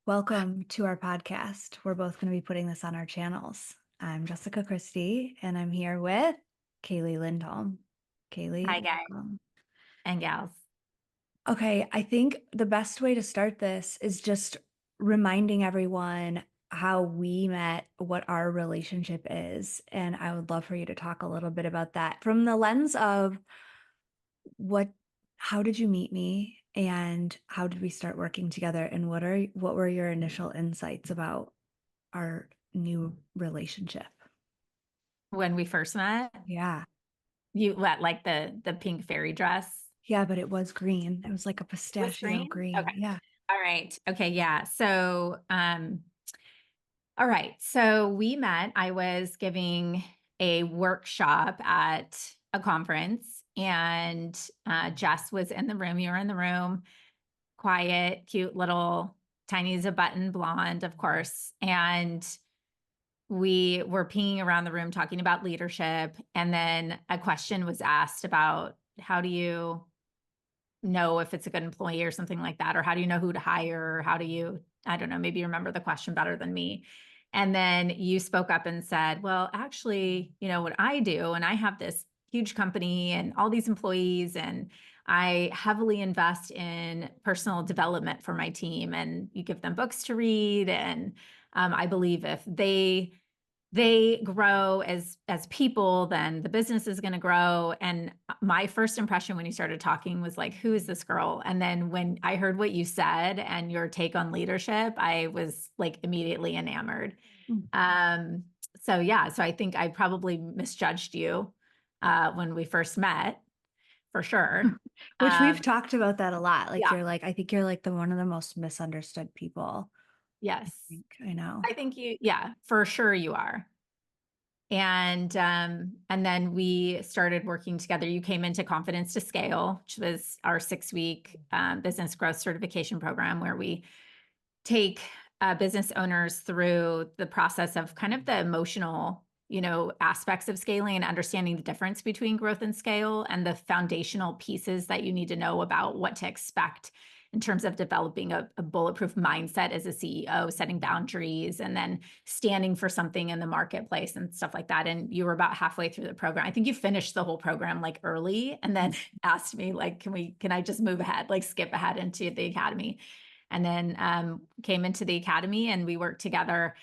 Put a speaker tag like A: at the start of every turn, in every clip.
A: Welcome to our podcast. We're both going to be putting this on our channels. I'm Jessica Christy, and I'm here with Kaylee Lindholm.
B: Hi,
A: Kaylee,
B: guys
A: welcome.
B: and gals.
A: Okay, I think the best way to start this is just reminding everyone how we met, what our relationship is. And I would love for you to talk a little bit about that from the lens of what, how did you meet me and how did we start working together? And what were your initial insights about our new relationship?
B: When we first met,
A: Yeah.
B: you what, like the pink fairy dress
A: Yeah, but it was green. It was like a
B: was
A: pistachio
B: green?
A: green.
B: Okay.
A: Yeah.
B: All right. Okay, yeah. All right. So we met. I was giving a workshop at a conference, and Jess was in the room. You were in the room, quiet, cute little, tiny as a button, blonde, of course. And we were pinging around the room talking about leadership. And then a question was asked about how do you know if it's a good employee or something like that? Or how do you know who to hire? Or how do you, I don't know, maybe you remember the question better than me. And then you spoke up and said, well, actually, what I do, and I have this huge company and all these employees, and I heavily invest in personal development for my team. And you give them books to read. And I believe if they grow as people, then the business is going to grow. And my first impression when you started talking was like, who is this girl? And then when I heard what you said and your take on leadership, I was like immediately enamored.
A: Mm.
B: um so yeah, so I think I probably misjudged you when we first met, for sure.
A: Which we've
B: um
A: talked about that a lot. Like
B: yeah.
A: I think you're like the one of the most misunderstood people. I
B: Yes,
A: think I know.
B: I think yeah, for sure you are. And then we started working together. You came into Confidence to Scale, which was our 6-week business growth certification program, where we take business owners through the process of kind of the emotional, aspects of scaling and understanding the difference between growth and scale, and the foundational pieces that you need to know about what to expect in terms of developing a bulletproof mindset as a CEO, setting boundaries, and then standing for something in the marketplace and stuff like that. And you were about halfway through the program. I think you finished the whole program like early, and then asked me like, can I just move ahead, like skip ahead into the academy? And then came into the academy, and we worked together,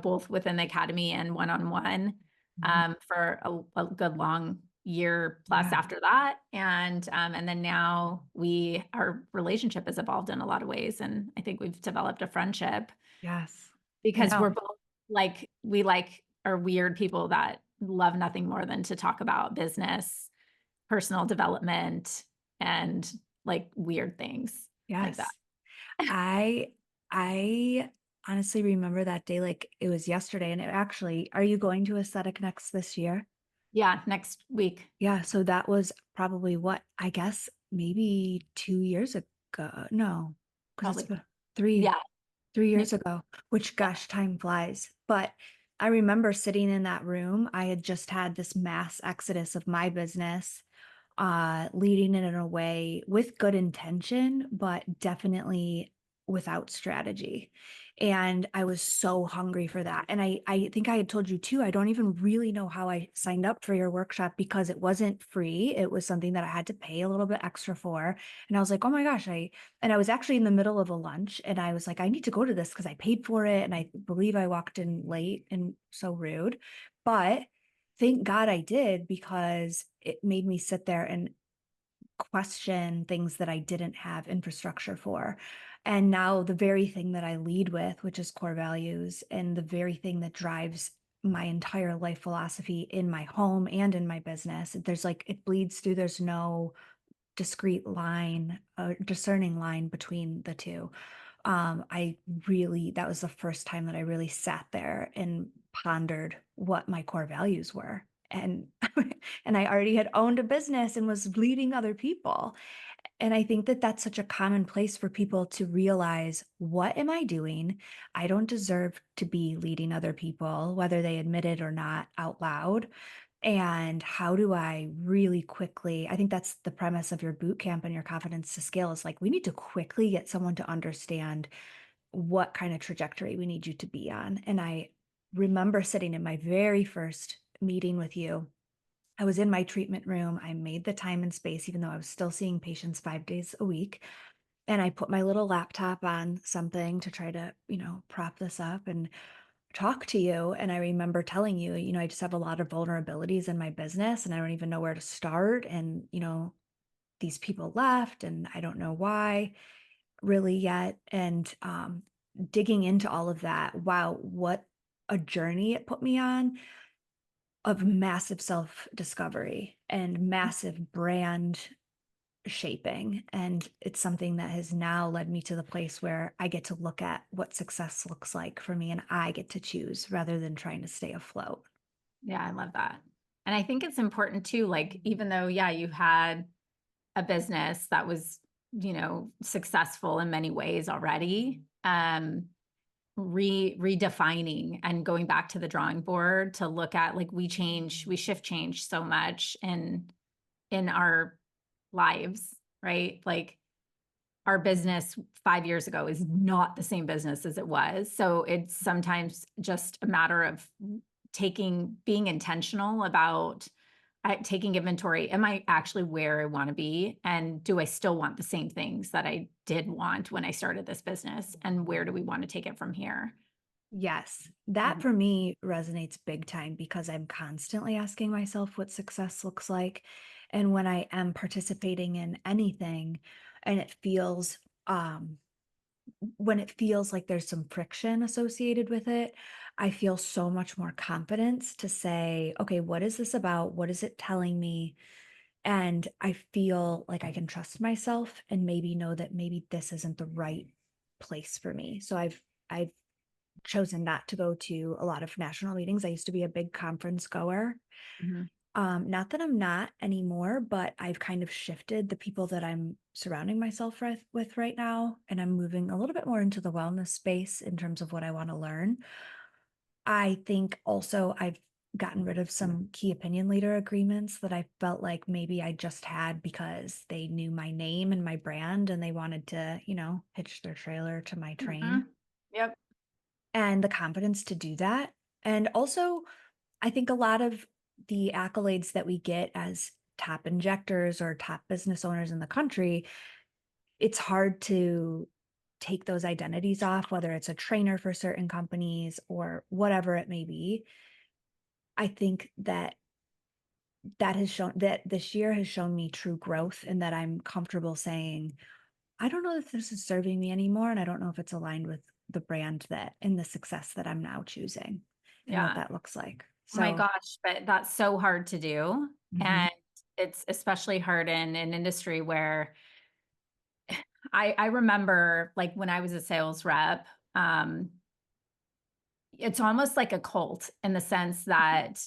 B: both within the academy and one-on-one
A: Mhm.
B: for a good long year plus
A: Yeah.
B: after that. And then now our relationship has evolved in a lot of ways. And I think we've developed a friendship
A: Yes. I
B: because
A: know.
B: we're both like, we like are weird people that love nothing more than to talk about business, personal development, and like weird things like that.
A: Yes. I I honestly remember that day like it was yesterday. And it actually, are you going to Aesthetic Next this year?
B: Yeah, next week.
A: Yeah, so that was probably what I guess maybe 2 years ago. No, because it's
B: Probably.
A: been three
B: Yeah.
A: 3 years ago, which
B: Yeah.
A: gosh, time flies. But I remember sitting in that room. I had just had this mass exodus of my business, leading it in a way with good intention, but definitely without strategy. And I was so hungry for that. And I think I had told you too, I don't even really know how I signed up for your workshop because it wasn't free. It was something that I had to pay a little bit extra for. And I was like, oh my gosh, and I was actually in the middle of a lunch and I was like, I need to go to this because I paid for it. And I believe I walked in late and so rude. But thank God I did because it made me sit there and question things that I didn't have infrastructure for. And now the very thing that I lead with, which is core values, and the very thing that drives my entire life philosophy in my home and in my business, there's like it bleeds through. There's no discrete line, a discerning line between the two. I really, that was the first time that I really sat there and pondered what my core values were. And and I already had owned a business and was leading other people. And I think that that's such a common place for people to realize, what am I doing? I don't deserve to be leading other people, whether they admit it or not out loud. And how do I really quickly, I think that's the premise of your boot camp and your confidence to scale is like, we need to quickly get someone to understand what kind of trajectory we need you to be on. And I remember sitting in my very first meeting with you. I was in my treatment room. I made the time and space, even though I was still seeing patients 5 days a week. And I put my little laptop on something to try to, prop this up and talk to you. And I remember telling you, I just have a lot of vulnerabilities in my business and I don't even know where to start. And, these people left and I don't know why really yet. And digging into all of that, wow, what a journey it put me on of massive self discovery and massive brand shaping. And it's something that has now led me to the place where I get to look at what success looks like for me and I get to choose rather than trying to stay afloat.
B: Yeah, I love that. And I think it's important too, like, even though, yeah, you had a business that was, successful in many ways already, redefining and going back to the drawing board to look at, like, we shift change so much in our lives, right? Like, our business 5 years ago is not the same business as it was. So it's sometimes just a matter of being intentional about taking inventory. Am I actually where I want to be? And do I still want the same things that I did want when I started this business? And where do we want to take it from here?
A: Yes, that
B: Mhm.
A: for me resonates big time because I'm constantly asking myself what success looks like. And when I am participating in anything and when it feels like there's some friction associated with it, I feel so much more confidence to say, okay, what is this about? What is it telling me? And I feel like I can trust myself and maybe know that maybe this isn't the right place for me. So I've chosen not to go to a lot of national meetings. I used to be a big conference goer.
B: Mhm.
A: Not that I'm not anymore, but I've kind of shifted the people that I'm surrounding myself with right now. And I'm moving a little bit more into the wellness space in terms of what I want to learn. I think also I've gotten rid of some key opinion leader agreements that I felt like maybe I just had because they knew my name and my brand and they wanted to, hitch their trailer to my train
B: Mhm. Yep.
A: and the confidence to do that. And also, I think a lot of the accolades that we get as top injectors or top business owners in the country, it's hard to take those identities off, whether it's a trainer for certain companies or whatever it may be. I think that has shown that this year has shown me true growth and that I'm comfortable saying, I don't know if this is serving me anymore. And I don't know if it's aligned with the brand that and the success that I'm now choosing and what
B: Yeah.
A: that looks like.
B: Oh my
A: So,
B: gosh, but that's so hard to do.
A: mhm.
B: And it's especially hard in an industry where I remember, like, when I was a sales rep, it's almost like a cult in the sense that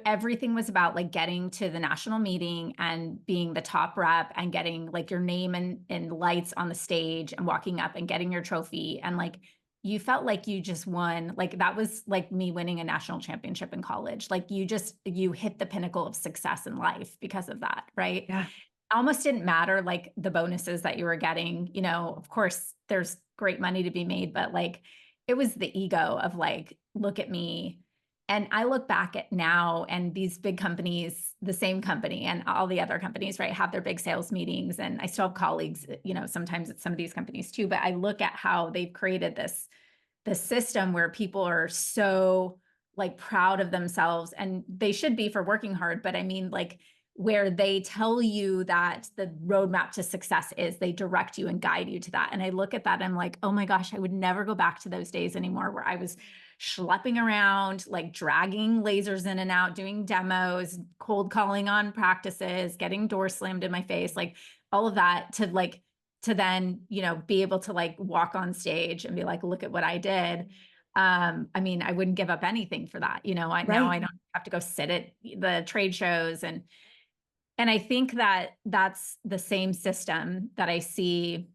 B: everything was about, like, getting to the national meeting and being the top rep and getting, like, your name and lights on the stage and walking up and getting your trophy, and, like, you felt like you just won. Like, that was like me winning a national championship in college. Like, you hit the pinnacle of success in life because of that, right?
A: Yeah,
B: Almost didn't matter, like, the bonuses that you were getting. Of course, there's great money to be made, but, like, it was the ego of, like, "Look at me." And I look back at now, and these big companies, the same company and all the other companies, right, have their big sales meetings, and I still have colleagues, sometimes at some of these companies too, but I look at how they've created this system where people are so, like, proud of themselves, and they should be for working hard, but I mean, like, where they tell you that the roadmap to success is, they direct you and guide you to that. And I look at that and I'm like, oh my gosh, I would never go back to those days anymore where I was schlepping around, like, dragging lasers in and out, doing demos, cold calling on practices, getting doors slammed in my face, like, all of that to then, be able to, like, walk on stage and be like, look at what I did. I mean, I wouldn't give up anything for that. I
A: right.
B: don't have to go sit at the trade shows, and I think that that's the same system that I see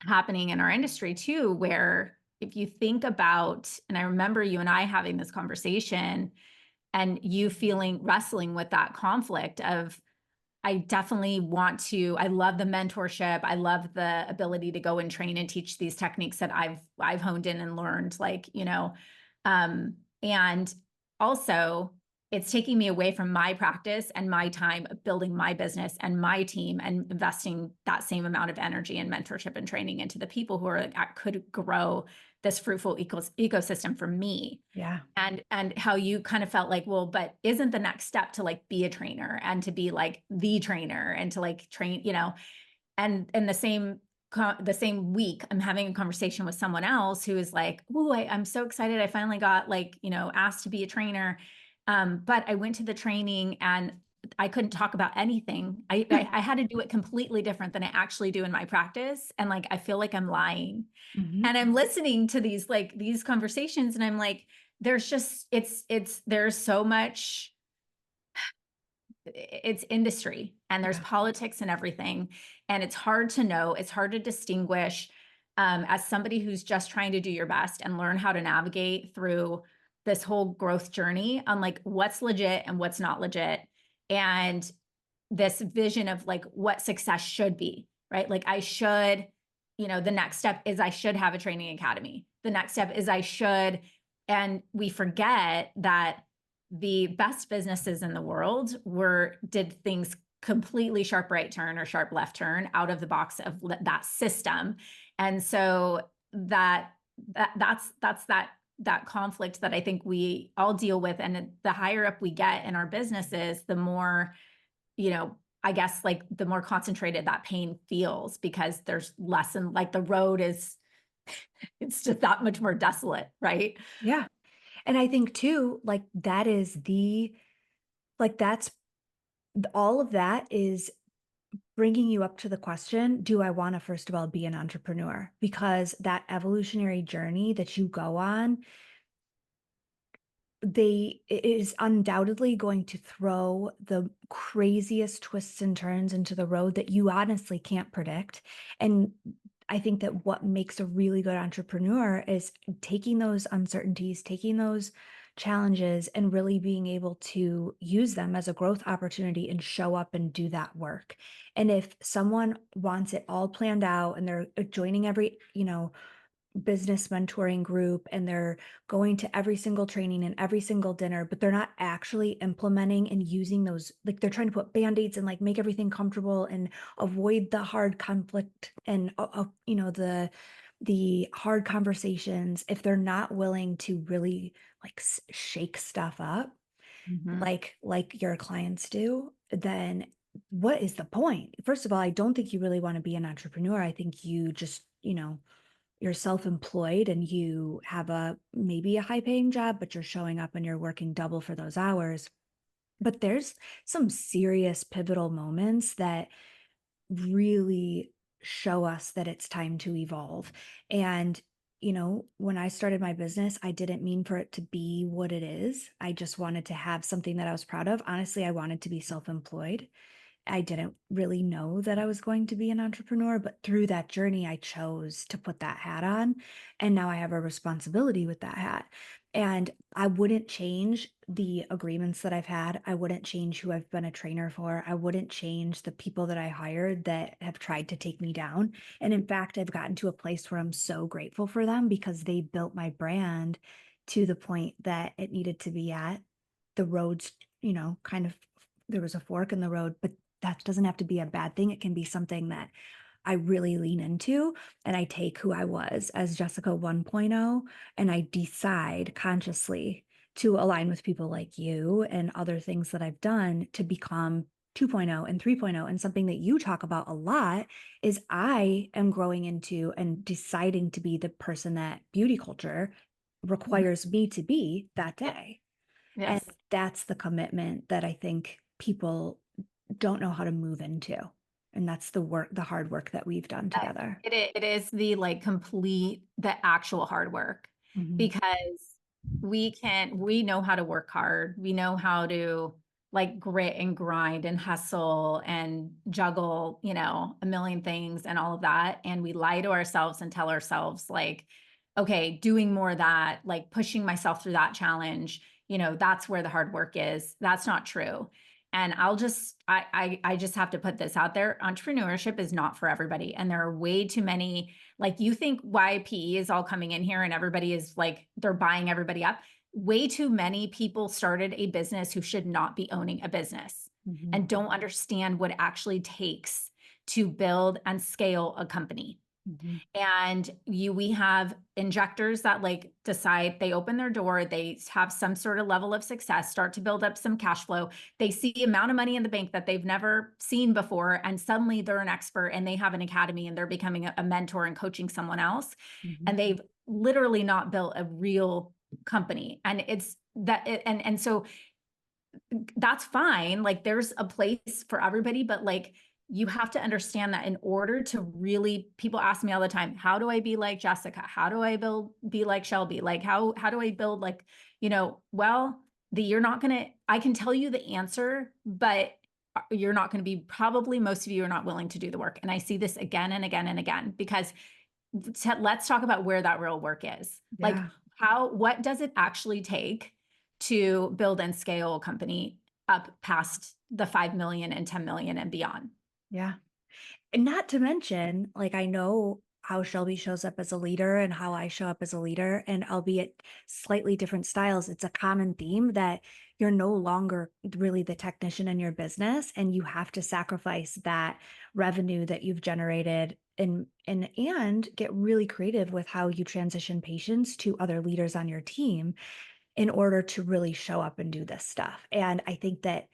B: happening in our industry too, where if you think about, and I remember you and I having this conversation and you feeling wrestling with that conflict of, I definitely want to, I love the mentorship. I love the ability to go and train and teach these techniques that I've honed in and learned, like, and also it's taking me away from my practice and my time of building my business and my team and investing that same amount of energy and mentorship and training into the people who are like, could grow this fruitful ecosystem for me.
A: Yeah.
B: And how you kind of felt like, well, but isn't the next step to like be a trainer and to be like the trainer and to like train, and in the same week, I'm having a conversation with someone else who is like, "Ooh, I'm so excited! I finally got like asked to be a trainer." But I went to the training and I couldn't talk about anything. I had to do it completely different than I actually do in my practice, and like I feel like I'm lying.
A: Mhm.
B: And I'm listening to these conversations, and I'm like, there's just there's so much, it's industry and there's
A: Yeah.
B: politics and everything, and it's hard to know, it's hard to distinguish, as somebody who's just trying to do your best and learn how to navigate through this whole growth journey on like what's legit and what's not legit, and this vision of like what success should be, right? Like I should, the next step is I should have a training academy. The next step is I should, and we forget that the best businesses in the world did things completely sharp right turn or sharp left turn out of the box of that system. And so that's that conflict that I think we all deal with. And the higher up we get in our businesses, the more, I guess like the more concentrated that pain feels, because there's less, and like the road is, it's just that much more desolate, right?
A: Yeah. And I think too, like that is that's all of that is bringing you up to the question, do I want to first of all be an entrepreneur? Because that evolutionary journey that you go on, it is undoubtedly going to throw the craziest twists and turns into the road that you honestly can't predict. And I think that what makes a really good entrepreneur is taking those uncertainties, taking those challenges, and really being able to use them as a growth opportunity and show up and do that work. And if someone wants it all planned out and they're joining every, business mentoring group and they're going to every single training and every single dinner, but they're not actually implementing and using those, like they're trying to put band-aids and like make everything comfortable and avoid the hard conflict and the hard conversations. If they're not willing to really like shake stuff up
B: Mhm.
A: like your clients do, then what is the point? First of all, I don't think you really want to be an entrepreneur. I think you just, you're self-employed and you have maybe a high paying job, but you're showing up and you're working double for those hours. But there's some serious pivotal moments that really show us that it's time to evolve. And, when I started my business, I didn't mean for it to be what it is. I just wanted to have something that I was proud of. Honestly, I wanted to be self-employed. I didn't really know that I was going to be an entrepreneur, but through that journey, I chose to put that hat on. And now I have a responsibility with that hat. And I wouldn't change the agreements that I've had. I wouldn't change who I've been a trainer for. I wouldn't change the people that I hired that have tried to take me down. And in fact, I've gotten to a place where I'm so grateful for them because they built my brand to the point that it needed to be at. The roads, kind of, there was a fork in the road, but that doesn't have to be a bad thing. It can be something that I really lean into and I take who I was as Jessica 1.0 and I decide consciously to align with people like you and other things that I've done to become 2.0 and 3.0. And something that you talk about a lot is I am growing into and deciding to be the person that beauty culture
B: Mhm.
A: requires me to be that day. And
B: Yes.
A: that's the commitment that I think people don't know how to move into. And that's the hard work that we've done
B: Uh,
A: together.
B: it is the like the actual hard work,
A: Mhm.
B: because we know how to work hard. We know how to like grit and grind and hustle and juggle, a million things and all of that. And we lie to ourselves and tell ourselves like, okay, doing more of that, like pushing myself through that challenge, that's where the hard work is. That's not true. And I just have to put this out there. Entrepreneurship is not for everybody. And there are way too many, like you think why PE is all coming in here and everybody is like, they're buying everybody up. Way too many people started a business who should not be owning a business
A: Mhm,
B: and don't understand what it actually takes to build and scale a company.
A: mhm,
B: And we have injectors that like decide, they open their door, they have some sort of level of success, start to build up some cash flow, they see amount of money in the bank that they've never seen before, and suddenly they're an expert and they have an academy and they're becoming a mentor and coaching someone else,
A: mhm.
B: and they've literally not built a real company. And it's that and so that's fine. Like there's a place for everybody, but like you have to understand that in order to really, people ask me all the time, how do I be like Jessica? How do I be like Shelby? Like how do I build like, well, you're not gonna, I can tell you the answer, but you're not going to be, probably most of you are not willing to do the work. And I see this again and again and again because let's talk about where that real work is. Like
A: Yeah,
B: what does it actually take to build and scale a company up past the 5 million and 10 million and beyond?
A: yeah. And not to mention, like, I know how Shelby shows up as a leader and how I show up as a leader, and albeit slightly different styles, it's a common theme that you're no longer really the technician in your business, and you have to sacrifice that revenue that you've generated and get really creative with how you transition patients to other leaders on your team in order to really show up and do this stuff. And I think that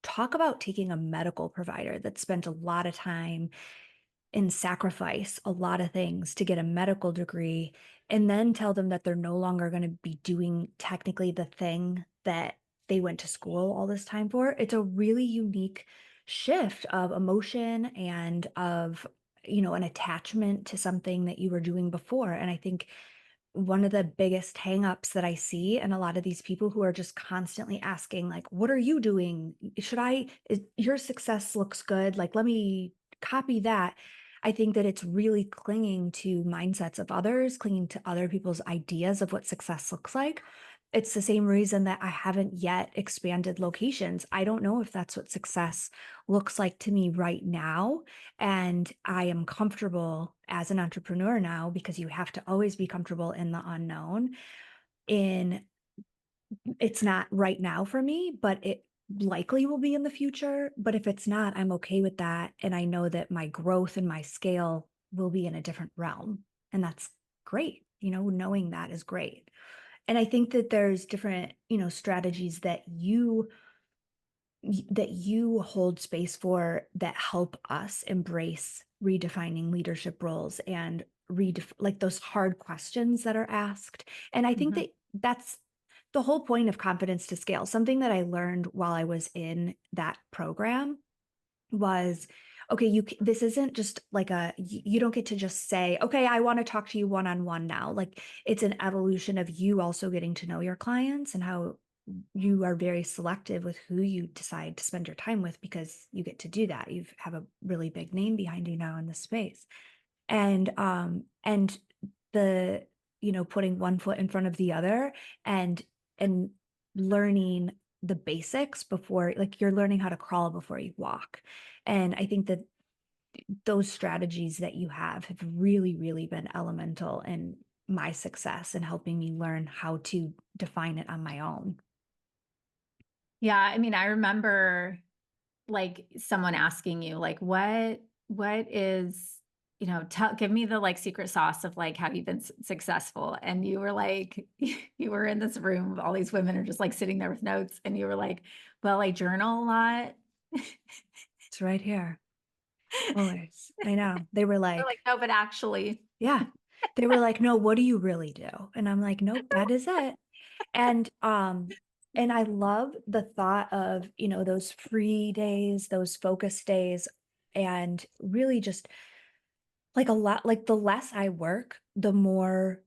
A: talk about taking a medical provider that spent a lot of time and sacrifice a lot of things to get a medical degree and then tell them that they're no longer going to be doing technically the thing that they went to school all this time for. It's a really unique shift of emotion and of, an attachment to something that you were doing before. And I think one of the biggest hangups that I see and a lot of these people who are just constantly asking, like, what are you doing? Your success looks good. Like, let me copy that. I think that it's really clinging to mindsets of others, clinging to other people's ideas of what success looks like. It's the same reason that I haven't yet expanded locations. I don't know if that's what success looks like to me right now. And I am comfortable as an entrepreneur now because you have to always be comfortable in the unknown. In It's not right now for me, but it likely will be in the future. But if it's not, I'm okay with that. And I know that my growth and my scale will be in a different realm. And that's great. Knowing that is great. And I think that there's different, strategies that you hold space for that help us embrace redefining leadership roles and like those hard questions that are asked. And I think
B: Mhm.
A: that that's the whole point of confidence to scale. Something that I learned while I was in that program was, okay, this isn't just like you don't get to just say, okay, I want to talk to you one on one now. Like it's an evolution of you also getting to know your clients and how you are very selective with who you decide to spend your time with because you get to do that. You have a really big name behind you now in this space. And the, putting one foot in front of the other and learning the basics before, like you're learning how to crawl before you walk. And I think that those strategies that you have really, really been elemental in my success and helping me learn how to define it on my own.
B: Yeah, I mean, I remember like someone asking you like what is, tell give me the like secret sauce of like how you've been successful, and you were like you were in this room, all these women are just like sitting there with notes, and you were like, well, I journal a lot.
A: It's right here. Always. I know. They were
B: They're
A: like,
B: like, no, but actually.
A: yeah. They were like, "No, what do you really do?" And I'm like, "Nope, that is it." And I love the thought of, those free days, those focus days, and really just like a lot like the less I work, the more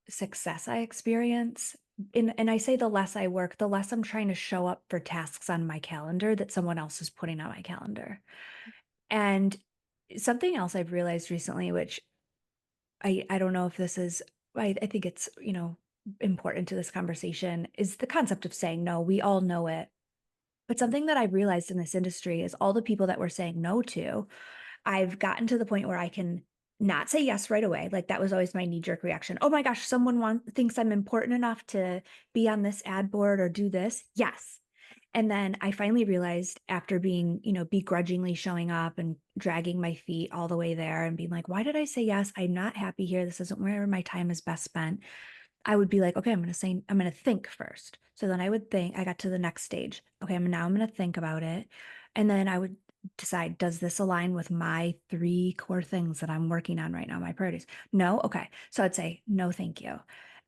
A: success I experience. And I say the less I work, the less I'm trying to show up for tasks on my calendar that someone else is putting on my calendar. And something else I've realized recently, which I don't know if this is I think it's, important to this conversation, is the concept of saying no. We all know it. But something that I've realized in this industry is all the people that we're saying no to, I've gotten to the point where I can not say yes right away. Like that was always my knee jerk reaction. Oh my gosh, thinks I'm important enough to be on this ad board or do this. Yes. And then I finally realized after being, begrudgingly showing up and dragging my feet all the way there and being like, why did I say yes? I'm not happy here. This isn't where my time is best spent. I would be like, okay, I'm going to think first. So then I would think, I got to the next stage. Okay, I'm going to think about it. And then I would decide, does this align with my three core things that I'm working on right now, my priorities? No. Okay. So I'd say, no, thank you.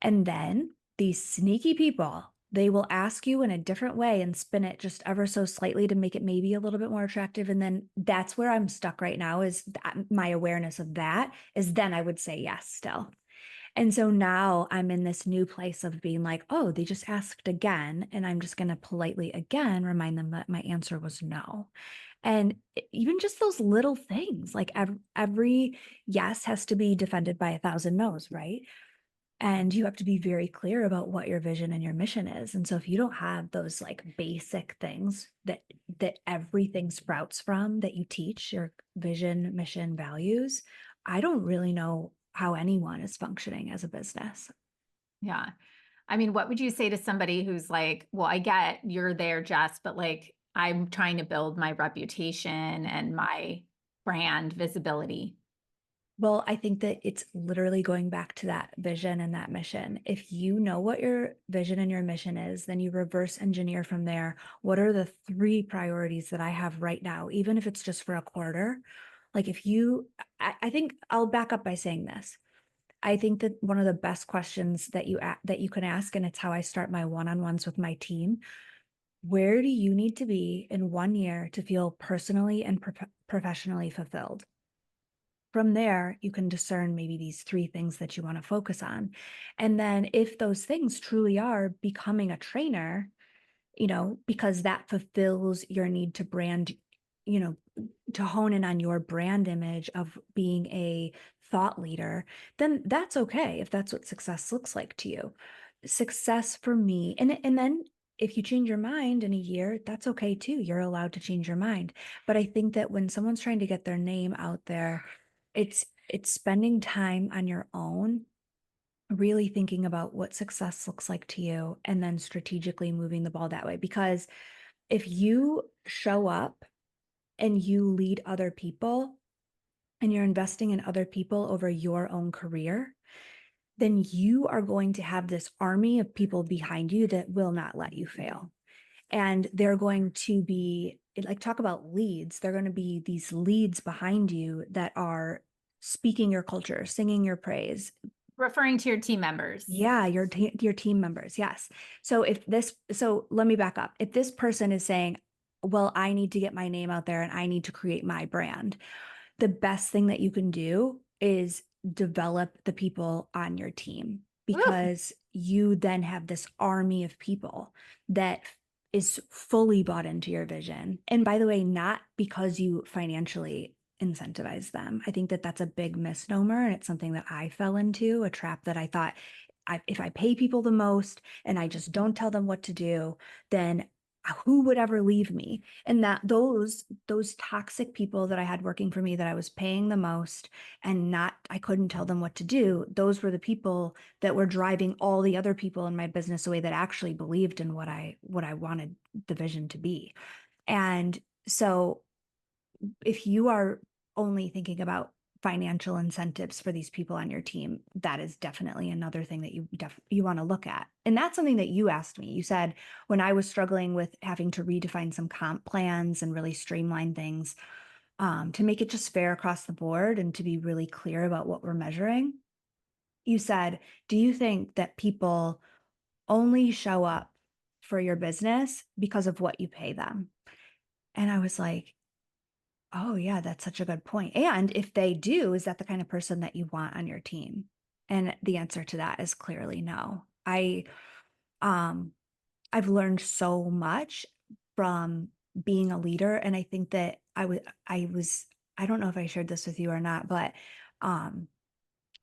A: And then these sneaky people, they will ask you in a different way and spin it just ever so slightly to make it maybe a little bit more attractive. And then that's where I'm stuck right now is my awareness of that is then I would say yes still. And so now I'm in this new place of being like, oh, they just asked again. And I'm just going to politely again remind them that my answer was no. And even just those little things, like every yes has to be defended by 1,000 no's, right? And you have to be very clear about what your vision and your mission is. And so if you don't have those like basic things that everything sprouts from that you teach, your vision, mission, values, I don't really know how anyone is functioning as a business.
B: Yeah. I mean, what would you say to somebody who's like, well, I get you're there, Jess, but like I'm trying to build my reputation and my brand visibility.
A: Well, I think that it's literally going back to that vision and that mission. If you know what your vision and your mission is, then you reverse engineer from there. What are the three priorities that I have right now, even if it's just for a quarter? Like if you, I think I'll back up by saying this. I think that one of the best questions that you can ask, and it's how I start my one-on-ones with my team. Where do you need to be in 1 year to feel personally and professionally fulfilled? From there, you can discern maybe these three things that you want to focus on. And then if those things truly are becoming a trainer, because that fulfills your need to brand, you know, to hone in on your brand image of being a thought leader, then that's okay if that's what success looks like to you. Success for me, and then if you change your mind in a year, that's okay too. You're allowed to change your mind. But I think that when someone's trying to get their name out there, it's spending time on your own, really thinking about what success looks like to you, and then strategically moving the ball that way. Because if you show up and you lead other people and you're investing in other people over your own career, then you are going to have this army of people behind you that will not let you fail. And they're going to be like, talk about leads. They're going to be these leads behind you that are speaking your culture, singing your praise.
B: Referring to your team members.
A: Yeah, your team members. Yes. So let me back up. If this person is saying, well, I need to get my name out there and I need to create my brand, the best thing that you can do is develop the people on your team,
B: Ooh,
A: because you then have this army of people that is fully bought into your vision. And by the way, not because you financially incentivize them. I think that that's a big misnomer. And it's something that I fell into, a trap that I thought, if I pay people the most and I just don't tell them what to do, then who would ever leave me? And that those toxic people that I had working for me that I was paying the most and not I couldn't tell them what to do, those were the people that were driving all the other people in my business away that actually believed in what I wanted the vision to be. And so if you are only thinking about financial incentives for these people on your team, that is definitely another thing that you want to look at. And that's something that you asked me. You said when I was struggling with having to redefine some comp plans and really streamline things, to make it just fair across the board and to be really clear about what we're measuring. You said, do you think that people only show up for your business because of what you pay them? And I was like, oh, yeah, that's such a good point. And if they do, is that the kind of person that you want on your team? And the answer to that is clearly no. Um I've learned so much from being a leader, and I think that I don't know if I shared this with you or not, but um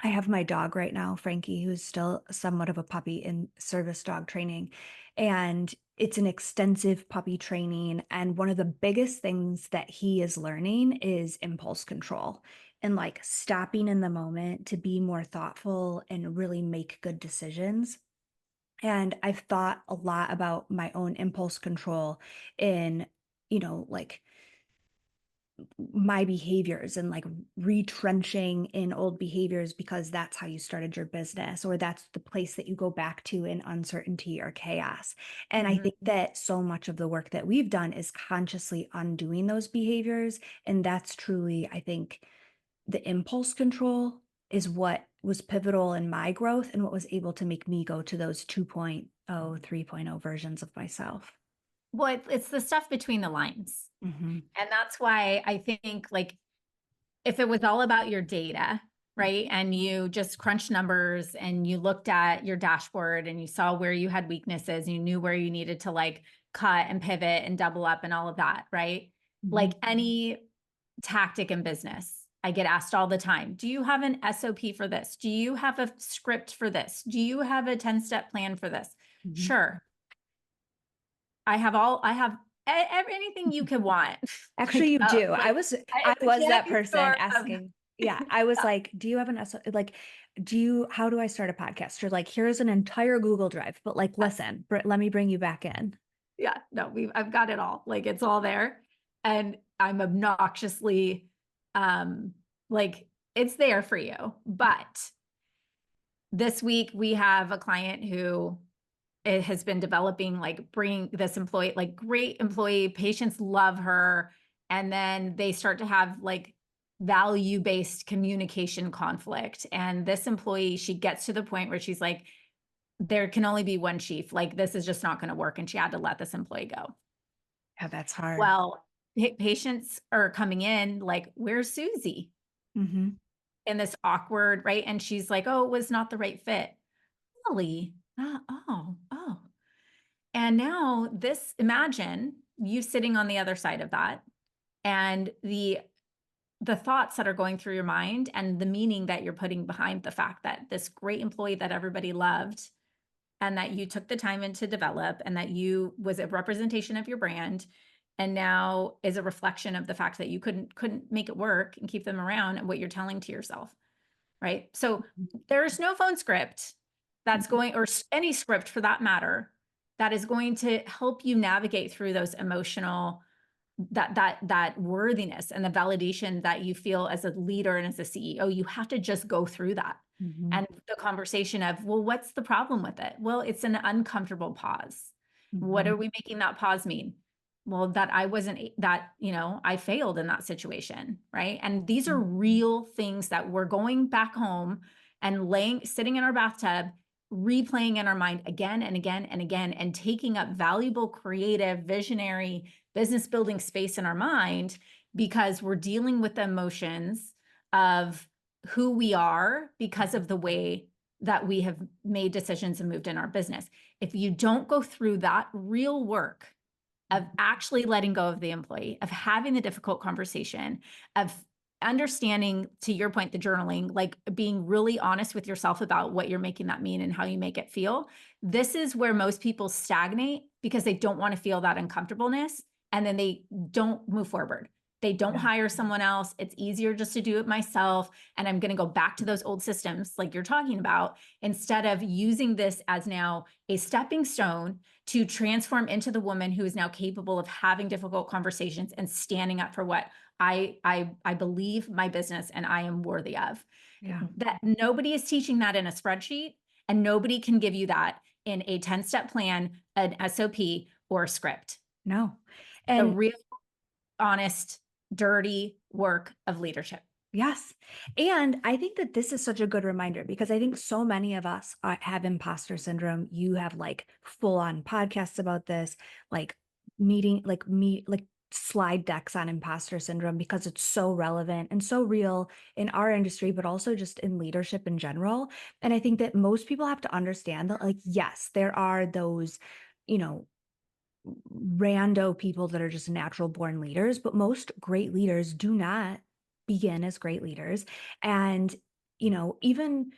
A: I have my dog right now, Frankie, who's still somewhat of a puppy in service dog training. And it's an extensive puppy training. And one of the biggest things that he is learning is impulse control and like stopping in the moment to be more thoughtful and really make good decisions. And I've thought a lot about my own impulse control in, like my behaviors and like retrenching in old behaviors because that's how you started your business or that's the place that you go back to in uncertainty or chaos. And I
B: Mhm.
A: think that so much of the work that we've done is consciously undoing those behaviors. And that's truly, I think, the impulse control is what was pivotal in my growth and what was able to make me go to those 2.0, 3.0 versions of myself.
B: Well, it's the stuff between the lines.
A: Hmm.
B: And that's why I think, like, if it was all about your data, right? And you just crunched numbers and you looked at your dashboard and you saw where you had weaknesses, you knew where you needed to like cut and pivot and double up and all of that, right?
A: Hmm.
B: Like any tactic in business, I get asked all the time, do you have an SOP for this? Do you have a script for this? Do you have a 10-step plan for this?
A: Hmm.
B: Sure. I have anything you could want.
A: Actually,
B: like,
A: you do.
B: like
A: I
B: it's a
A: was that
B: candy
A: person
B: store of
A: asking. Yeah, I was
B: yeah,
A: like, do you have an S like how do I start a podcast? You're like, here's an entire Google Drive, but like listen, let me bring you back in.
B: yeah, no, I've got it all. Like it's all there. And I'm obnoxiously um like it's there for you. But this week we have a client who it has been developing, like bringing this employee, like great employee, patients love her. And then they start to have like value-based communication conflict. And this employee, she gets to the point where she's like, there can only be one chief. Like, this is just not going to work. And she had to let this employee go.
A: Yeah, that's hard.
B: Well, patients are coming in like, where's Susie?
A: Hmm.
B: In this awkward, right? And she's like, oh, it was not the right fit. Really? Oh. And now this, imagine you sitting on the other side of that and the thoughts that are going through your mind and the meaning that you're putting behind the fact that this great employee that everybody loved and that you took the time in to develop and that you was a representation of your brand and now is a reflection of the fact that you couldn't make it work and keep them around and what you're telling to yourself, right? So there's no phone script that's going, or any script for that matter, that is going to help you navigate through those emotional, that worthiness and the validation that you feel as a leader and as a CEO. You have to just go through that.
A: Hmm.
B: And the conversation of, well, what's the problem with it? Well, it's an uncomfortable pause. What
A: Hmm.
B: are we making that pause mean? Well, that I wasn't, that, I failed in that situation, right? And these are real things that we're going back home and sitting in our bathtub, replaying in our mind again and again and again, and taking up valuable, creative, visionary, business building space in our mind because we're dealing with the emotions of who we are because of the way that we have made decisions and moved in our business. If you don't go through that real work of actually letting go of the employee, of having the difficult conversation, of understanding, to your point, the journaling, like being really honest with yourself about what you're making that mean and how you make it feel. This is where most people stagnate because they don't want to feel that uncomfortableness and then they don't move forward. They don't
A: Yeah.
B: hire someone else. It's easier just to do it myself. And I'm going to go back to those old systems like you're talking about, instead of using this as now a stepping stone to transform into the woman who is now capable of having difficult conversations and standing up for what I believe my business and I am worthy of.
A: Yeah.
B: That nobody is teaching that in a spreadsheet, and nobody can give you that in a 10-step plan, an SOP, or a script.
A: No.
B: The
A: And
B: real, honest, dirty work of leadership.
A: yes. And I think that this is such a good reminder because I think so many of us have imposter syndrome. You have like full on podcasts about this, like like slide decks on imposter syndrome because it's so relevant and so real in our industry, but also just in leadership in general. And I think that most people have to understand that, like, yes, there are those, you know, rando people that are just natural born leaders, but most great leaders do not begin as great leaders. And, even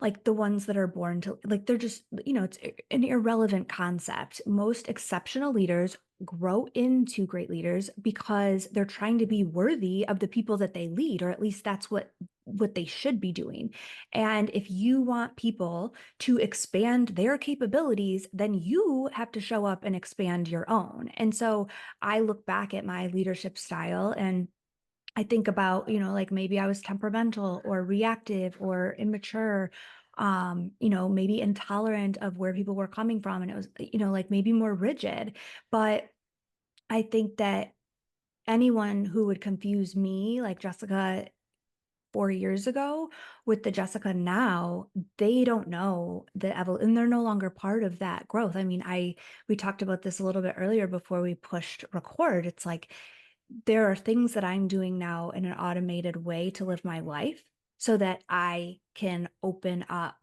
A: like the ones that are born to like they're just, it's an irrelevant concept. Most exceptional leaders grow into great leaders because they're trying to be worthy of the people that they lead, or at least that's what they should be doing. And if you want people to expand their capabilities, then you have to show up and expand your own. And so I look back at my leadership style and I think about, like maybe I was temperamental or reactive or immature, maybe intolerant of where people were coming from. And it was, like maybe more rigid. But I think that anyone who would confuse me, like Jessica 4 years ago, with the Jessica now, they don't know and they're no longer part of that growth. I mean, we talked about this a little bit earlier before we pushed record. It's like there are things that I'm doing now in an automated way to live my life so that I can open up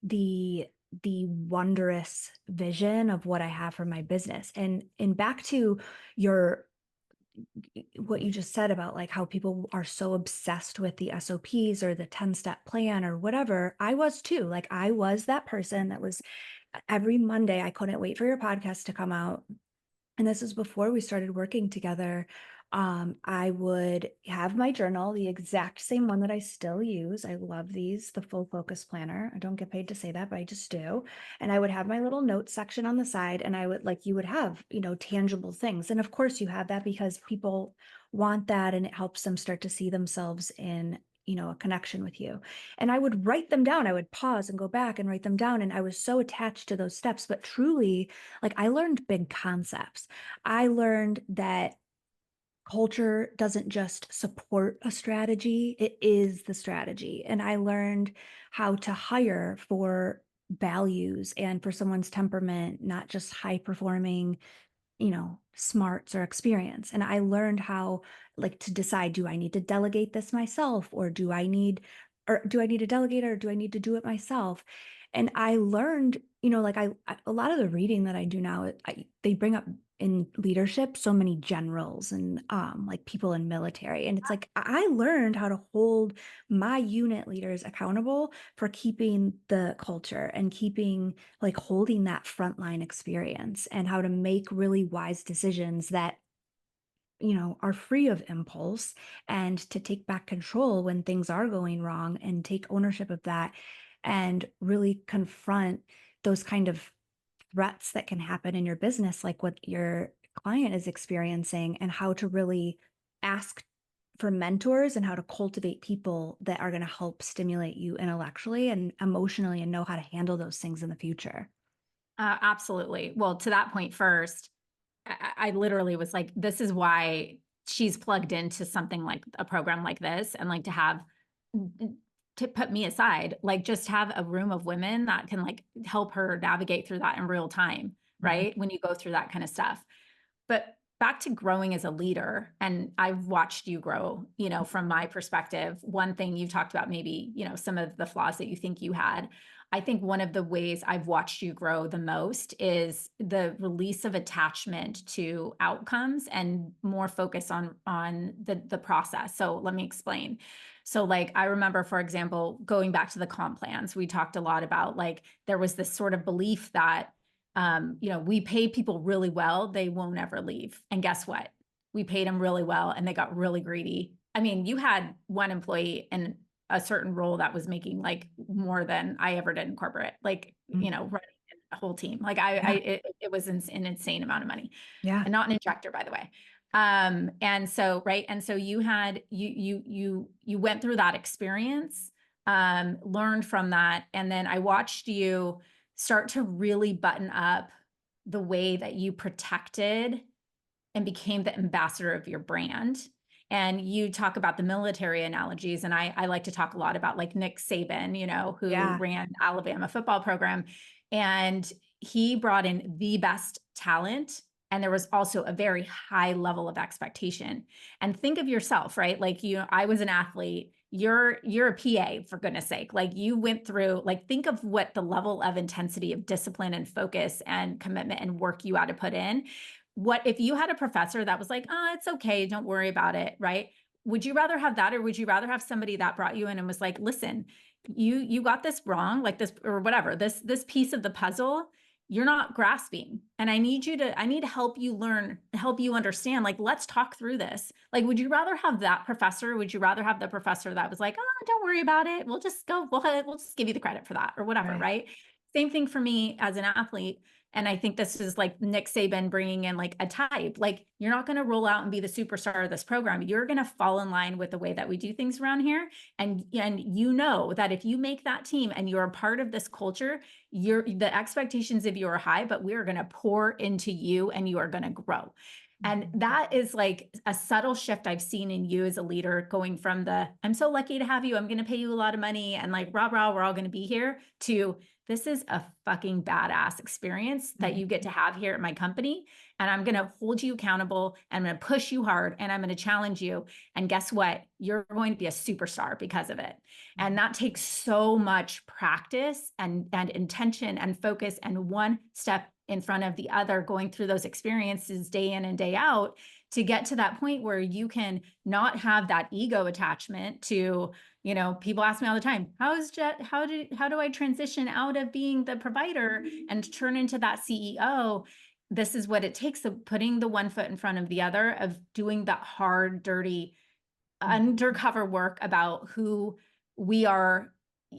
A: the the wondrous vision of what I have for my business. And back to your what you just said about like how people are so obsessed with the SOPs or the 10-step plan or whatever. I was too. Like I was that person that was every Monday, I couldn't wait for your podcast to come out, and this is before we started working together. I would have my journal, the exact same one that I still use. I love these, the full focus planner. I don't get paid to say that, but I just do. And I would have my little notes section on the side, and I would like, you would have, tangible things. And of course, you have that because people want that and it helps them start to see themselves in, a connection with you. And I would write them down. I would pause and go back and write them down. And I was so attached to those steps, but truly, like I learned big concepts. I learned that culture doesn't just support a strategy, it is the strategy. And I learned how to hire for values and for someone's temperament, not just high performing, smarts or experience. And I learned how like to decide, do I need to delegate this myself or do I need to delegate or do I need to do it myself? And I learned, like a lot of the reading that I do now, they bring up in leadership so many generals and like people in military. And it's like I learned how to hold my unit leaders accountable for keeping the culture and keeping like holding that frontline experience and how to make really wise decisions that are free of impulse and to take back control when things are going wrong and take ownership of that and really confront those kind of threats that can happen in your business, like what your client is experiencing, and how to really ask for mentors and how to cultivate people that are going to help stimulate you intellectually and emotionally and know how to handle those things in the future.
B: Absolutely. Well, to that point first, I literally was like, this is why she's plugged into something like a program like this, and like to have to put me aside, like just have a room of women that can like help her navigate through that in real time,
A: Mhm.
B: right? When you go through that kind of stuff. But back to growing as a leader, and I've watched you grow, from my perspective. One thing you talked about, maybe, some of the flaws that you think you had. I think one of the ways I've watched you grow the most is the release of attachment to outcomes and more focus on the process. So let me explain. So like I remember, for example, going back to the comp plans, we talked a lot about like there was this sort of belief that we pay people really well, they won't ever leave. And guess what? We paid them really well and they got really greedy. I mean, you had one employee in a certain role that was making like more than I ever did in corporate, like,
A: Mm.
B: running a whole team. Like
A: Yeah.
B: it was an insane amount of money,
A: Yeah.
B: and not an injector, by the way. And so, right. And so you went through that experience, learned from that. And then I watched you start to really button up the way that you protected and became the ambassador of your brand. And you talk about the military analogies. And I like to talk a lot about like Nick Saban, who
A: Yeah.
B: ran Alabama football program. And he brought in the best talent. And there was also a very high level of expectation. And think of yourself, right? Like I was an athlete. You're a PA, for goodness sake. Like you went through, like, think of what the level of intensity of discipline and focus and commitment and work you had to put in. What if you had a professor that was like, oh, it's okay, don't worry about it, right? Would you rather have that, or would you rather have somebody that brought you in and was like, listen, you got this wrong, like this or whatever, this piece of the puzzle, you're not grasping. And I need to help you learn, help you understand. Like, let's talk through this. Like, would you rather have that professor? Would you rather have the professor that was like, oh, don't worry about it. We'll just go, we'll just give you the credit for that or whatever,
A: Right.
B: right? Same thing for me as an athlete. And I think this is like Nick Saban bringing in like a type. Like, you're not going to roll out and be the superstar of this program. You're going to fall in line with the way that we do things around here. And you know that if you make that team and you're a part of this culture, the expectations of you are high, but we are going to pour into you and you are going to grow. And
A: Mhm.
B: that is like a subtle shift I've seen in you as a leader, going from the I'm so lucky to have you, I'm going to pay you a lot of money, and like rah rah, we're all going to be here, to this is a fucking badass experience that
A: Mhm.
B: you get to have here at my company. And I'm going to hold you accountable. And I'm going to push you hard and I'm going to challenge you. And guess what? You're going to be a superstar because of it. And
A: Mhm.
B: that takes so much practice and intention and focus, and one step in front of the other, going through those experiences day in and day out, to get to that point where you can not have that ego attachment to, people ask me all the time, how do I transition out of being the provider and turn into that CEO? This is what it takes, of putting the one foot in front of the other, of doing that hard, dirty,
A: Mhm.
B: undercover work about who we are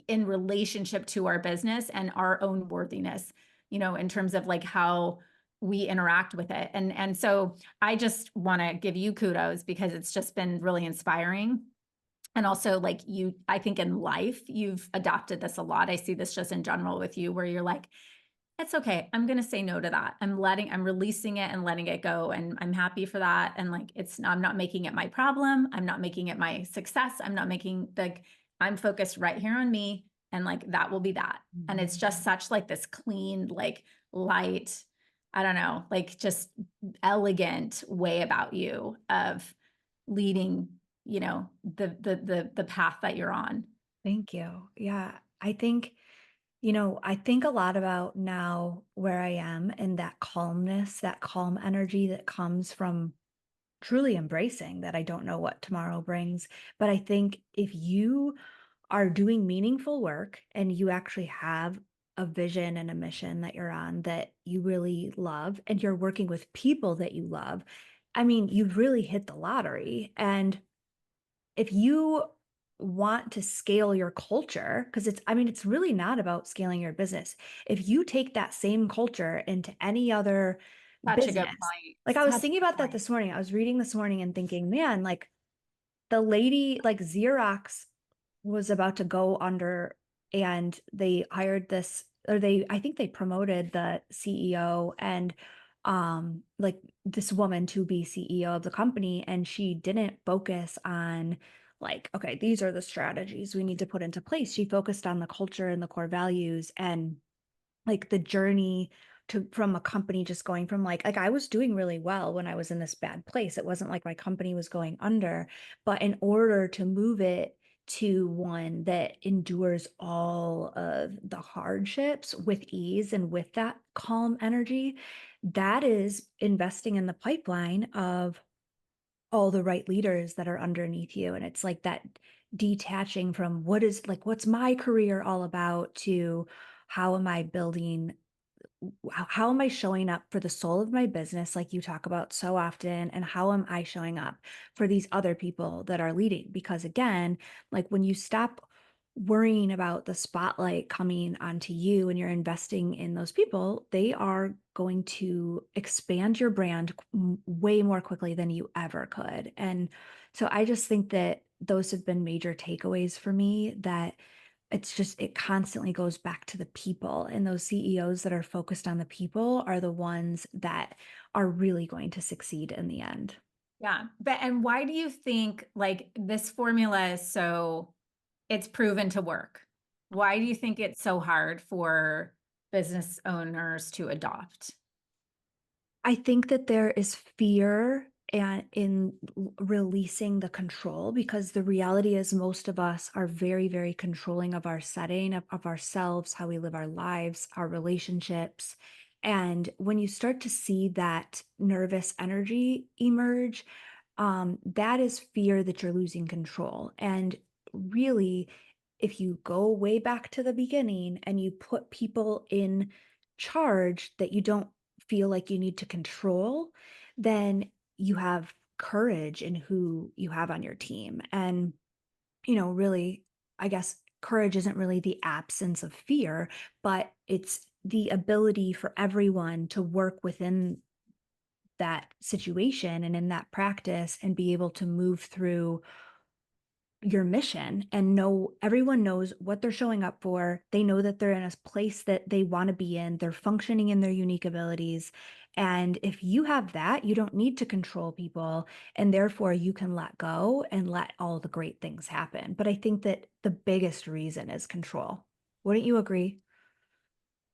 B: in relationship to our business and our own worthiness, in terms of like how we interact with it. And so I just want to give you kudos, because it's just been really inspiring. And also, like, I think in life you've adopted this a lot. I see this just in general with you, where you're like, it's okay. I'm going to say no to that. I'm releasing it and letting it go. And I'm happy for that. And like, I'm not making it my problem. I'm not making it my success. I'm not making like, I'm focused right here on me. And like, that will be that. And it's
A: Mhm.
B: just such like this clean, like light, I don't know, like just elegant way about you of leading, the path that you're on.
A: Thank you. Yeah. I think a lot about now where I am and that calmness, that calm energy that comes from truly embracing that I don't know what tomorrow brings. But I think if you are doing meaningful work and you actually have a vision and a mission that you're on that you really love, and you're working with people that you love, I mean, you've really hit the lottery. And if you want to scale your culture, because I mean, it's really not about scaling your business. If you take that same culture into any other
B: Such a good
A: business,
B: point.
A: like I was
B: Such a
A: thinking
B: good
A: about that
B: point.
A: this morning. I was reading this morning and thinking, man, like the lady, like Xerox was about to go under, and they hired this, or I think they promoted the CEO, and like this woman to be CEO of the company, and she didn't focus on like, okay, these are the strategies we need to put into place. She focused on the culture and the core values, and like the journey to from a company just going from like I was doing really well when I was in this bad place. It wasn't like my company was going under, but in order to move it to one that endures all of the hardships with ease and with that calm energy, that is investing in the pipeline of all the right leaders that are underneath you. And it's like that detaching from what's my career all about to how am I building how am I showing up for the soul of my business, like you talk about so often? And how am I showing up for these other people that are leading? Because again, like when you stop worrying about the spotlight coming onto you and you're investing in those people, they are going to expand your brand way more quickly than you ever could. And so I just think that those have been major takeaways for me, that it constantly goes back to the people, and those CEOs that are focused on the people are the ones that are really going to succeed in the end.
B: Yeah. And why do you think like this formula is so, it's proven to work? Why do you think it's so hard for business owners to adopt?
A: I think that there is fear and in releasing the control, because the reality is most of us are very, very controlling of our setting, of ourselves, how we live our lives, our relationships. And when you start to see that nervous energy emerge, that is fear that you're losing control. And really, if you go way back to the beginning and you put people in charge that you don't feel like you need to control, then you have courage in who you have on your team. And, really, I guess courage isn't really the absence of fear, but it's the ability for everyone to work within that situation and in that practice and be able to move through your mission and know everyone knows what they're showing up for. They know that they're in a place that they want to be in. They're functioning in their unique abilities. And if you have that, you don't need to control people. And therefore, you can let go and let all the great things happen. But I think that the biggest reason is control. Wouldn't you agree?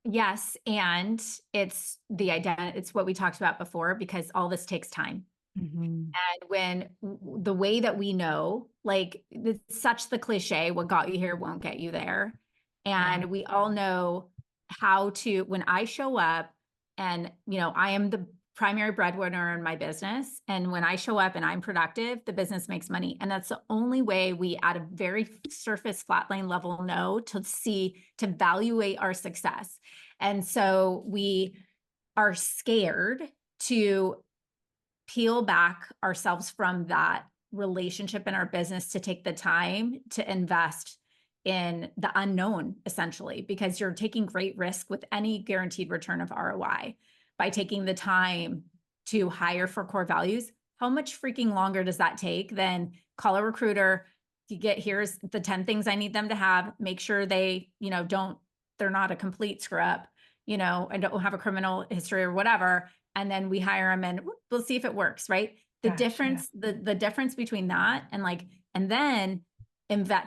B: Yes, and it's the identity, it's what we talked about before, because all this takes time.
A: Hmm.
B: And when the way that we know, like it's such the cliche, what got you here won't get you there.
A: Yeah.
B: And we all know how to, when I show up and, I am the primary breadwinner in my business. And when I show up and I'm productive, the business makes money. And that's the only way we, at a very surface flatline level, know to see, to evaluate our success. And so we are scared to peel back ourselves from that relationship in our business to take the time to invest in the unknown, essentially, because you're taking great risk with any guaranteed return of ROI by taking the time to hire for core values. How much freaking longer does that take than call a recruiter? You get, here's the 10 things I need them to have. Make sure they, they're not a complete screw up, and don't have a criminal history or whatever, and then we hire them and we'll see if it works, right? The
A: Gotcha.
B: difference, the difference between that and and then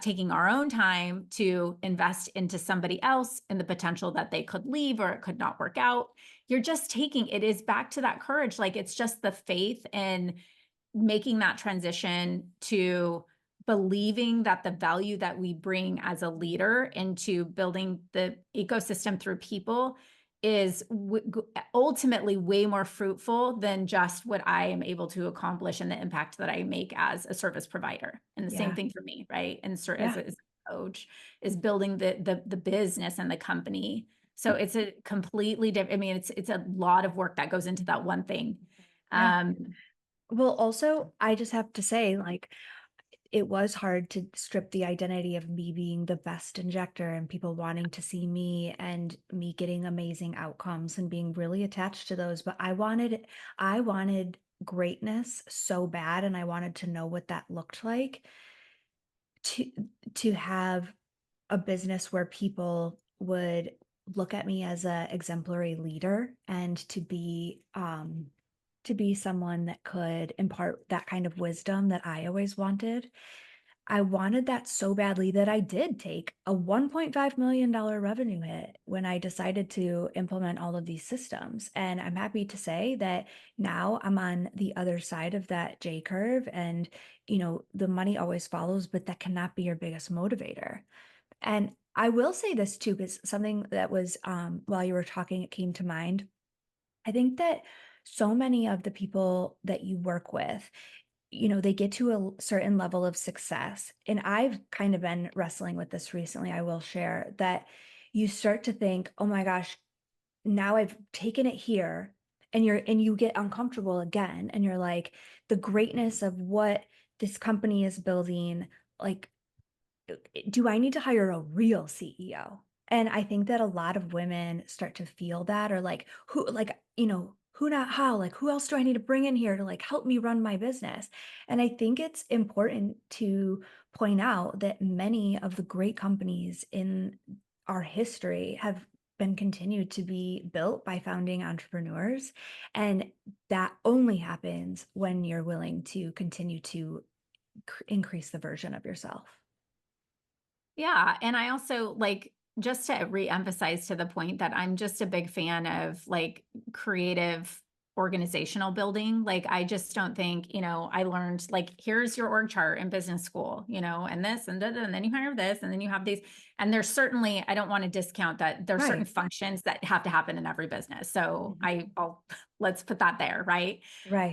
B: taking our own time to invest into somebody else and the potential that they could leave or it could not work out. You're just taking, it is back to that courage. Like it's just the faith in making that transition to believing that the value that we bring as a leader into building the ecosystem through people is ultimately way more fruitful than just what I am able to accomplish and the impact that I make as a service provider. And the same
A: Yeah.
B: thing for me, right? And so
A: Yeah.
B: as a coach is building the business and the company. So it's a completely different, I mean, it's a lot of work that goes into that one thing.
A: Yeah.
B: Um,
A: Well, also, I just have to say, like, it was hard to strip the identity of me being the best injector and people wanting to see me and me getting amazing outcomes and being really attached to those. But I wanted greatness so bad, and I wanted to know what that looked like to to have a business where people would look at me as a exemplary leader and to be someone that could impart that kind of wisdom that I always wanted. I wanted that so badly that I did take a $1.5 million revenue hit when I decided to implement all of these systems. And I'm happy to say that now I'm on the other side of that J curve. And, the money always follows, but that cannot be your biggest motivator. And I will say this too, because something that was, while you were talking, it came to mind. I think that so many of the people that you work with, they get to a certain level of success. And I've kind of been wrestling with this recently. I will share that you start to think, oh my gosh, now I've taken it here. And you get uncomfortable again. And you're like, the greatness of what this company is building, like, do I need to hire a real CEO? And I think that a lot of women start to feel that, or like, who, not how, like, who else do I need to bring in here to like help me run my business? And I think it's important to point out that many of the great companies in our history have been continued to be built by founding entrepreneurs. And that only happens when you're willing to continue to increase the version of yourself.
B: Yeah, and I also just to re-emphasize to the point that I'm just a big fan of creative organizational building. Like I just don't think, I learned here's your org chart in business school, and this and that, and then you hire this, and then you have these. And there's certainly, I don't want to discount that there's certain
A: Right.
B: functions that have to happen in every business. So
A: Mhm.
B: I'll let's put that there, right?
A: Right.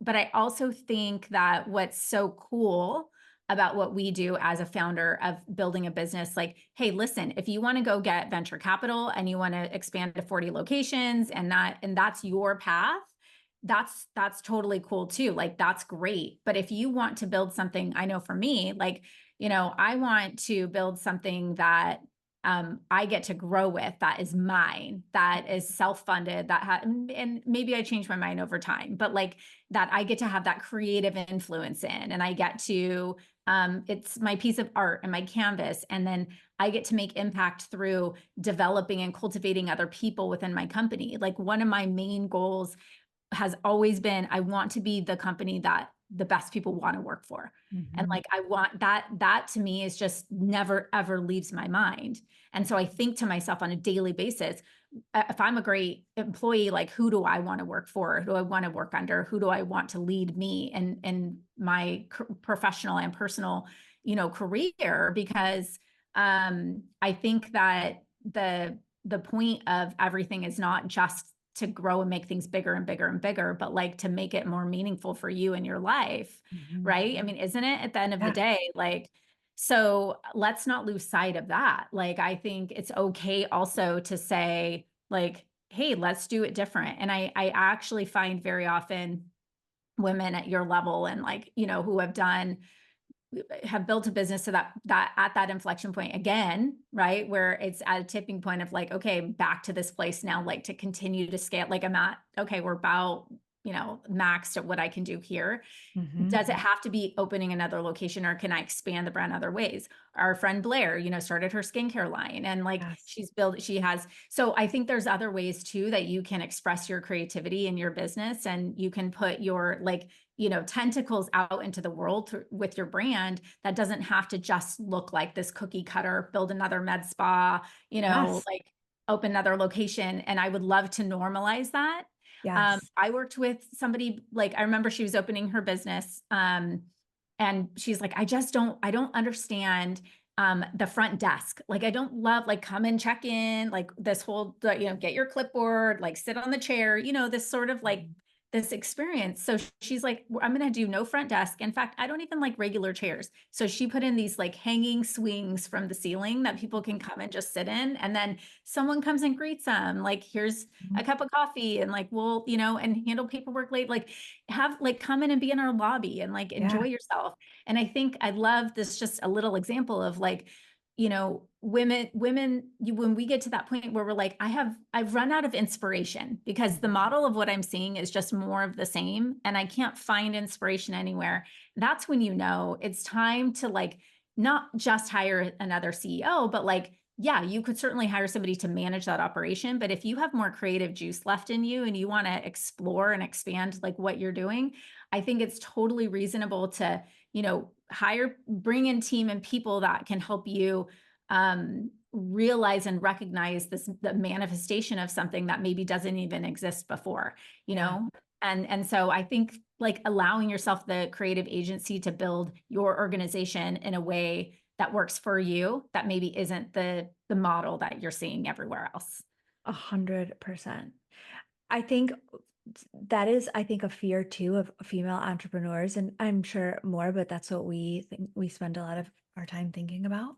B: But I also think that what's so cool about what we do as a founder of building a business. Like, hey, listen, if you want to go get venture capital and you want to expand to 40 locations and that's your path, that's totally cool too. Like that's great. But if you want to build something, I know for me, like, I want to build something that I get to grow with, that is mine, that is self-funded, and maybe I change my mind over time, but like that I get to have that creative influence in, and I get to, it's my piece of art and my canvas. And then I get to make impact through developing and cultivating other people within my company. Like one of my main goals has always been, I want to be the company that the best people want to work for. And
A: Mhm.
B: like I want that to me is just never ever leaves my mind. And so I think to myself on a daily basis, if I'm a great employee, like who do I want to work for? Who do I want to work under? Who do I want to lead me and my professional and personal, career? Because I think that the point of everything is not just to grow and make things bigger and bigger and bigger, but like to make it more meaningful for you in your life,
A: Mhm.
B: right? I mean, isn't it at the end of the
A: Yeah.
B: day? Like, so let's not lose sight of that. Like, I think it's okay also to say, like, hey, let's do it different. And I actually find very often women at your level and like, who have built a business so that at that inflection point again, right, where it's at a tipping point of like, okay, back to this place now, like to continue to scale. Like I'm at, okay, we're about, maxed at what I can do here.
A: Mhm.
B: Does it have to be opening another location, or can I expand the brand other ways? Our friend Blair, started her skincare line, and like
A: Yes.
B: she has, so I think there's other ways too that you can express your creativity in your business, and you can put your like, tentacles out into the world with your brand. That doesn't have to just look like this cookie cutter, build another med spa,
A: Yes.
B: like open another location. And I would love to normalize that.
A: Yes.
B: I worked with somebody, like I remember she was opening her business, and she's like, I don't understand the front desk. Like I don't love like come and check in, like this whole get your clipboard, like sit on the chair, this sort of like
A: Mhm.
B: this experience. So she's like, I'm going to do no front desk. In fact, I don't even like regular chairs. So she put in these like hanging swings from the ceiling that people can come and just sit in. And then someone comes and greets them. Like, here's a cup of coffee, and like, we'll, and handle paperwork late. Like, have like come in and be in our lobby and like enjoy
A: Yeah.
B: yourself. And I think I love this, just a little example of like, women, when we get to that point where we're like, I've run out of inspiration because the
A: Mhm.
B: model of what I'm seeing is just more of the same, and I can't find inspiration anywhere. That's when it's time to like not just hire another CEO, but like, yeah, you could certainly hire somebody to manage that operation. But if you have more creative juice left in you and you want to explore and expand like what you're doing, I think it's totally reasonable to, bring in team and people that can help you realize and recognize the manifestation of something that maybe doesn't even exist before, you
A: Yeah.
B: know? And so I think like allowing yourself the creative agency to build your organization in a way that works for you, that maybe isn't the model that you're seeing everywhere else.
A: 100%. I think that is, I think, a fear too of female entrepreneurs, and I'm sure more, but that's what we think we spend a lot of our time thinking about.